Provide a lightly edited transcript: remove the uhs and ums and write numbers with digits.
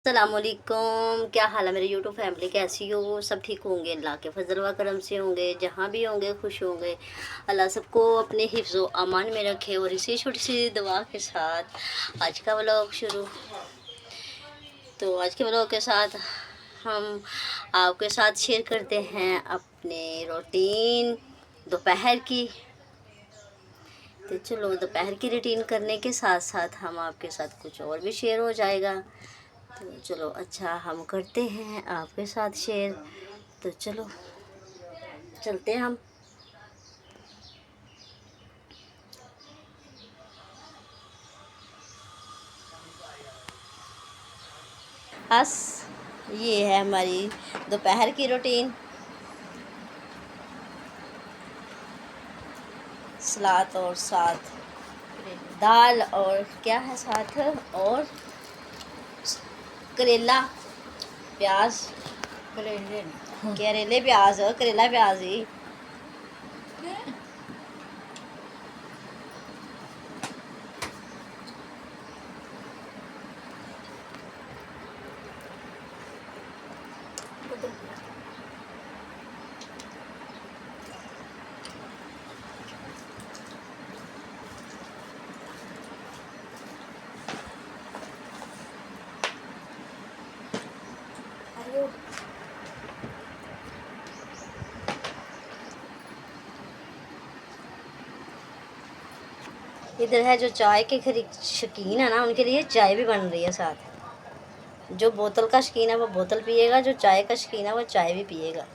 अस्सलामुअलैकुम, क्या हाल है मेरे यूट्यूब फैमिली, कैसी हो? सब ठीक होंगे, अल्लाह के फजल व करम से होंगे। जहाँ भी होंगे खुश होंगे। अल्लाह सबको अपने हिफ्ज़ व अमान में रखे। और इसी छोटी सी दुआ के साथ आज का व्लॉग शुरू। तो आज के व्लॉग के साथ हम आपके साथ शेयर करते हैं अपने रूटीन दोपहर की। तो चलो, दोपहर की रूटीन करने के साथ साथ हम आपके साथ कुछ और भी शेयर हो जाएगा। तो चलो, अच्छा हम करते हैं आपके साथ शेयर। तो चलो चलते हैं हम। बस ये है हमारी दोपहर की रूटीन। सलाद और साथ दाल और क्या है साथ, और करेला प्याज, करेले प्याज, करेला प्याज ही। इधर है जो चाय के शौकीन है ना, उनके लिए चाय भी बन रही है साथ। जो बोतल का शौकीन है वो बोतल पिएगा, जो चाय का शौकीन है वो चाय भी पिएगा।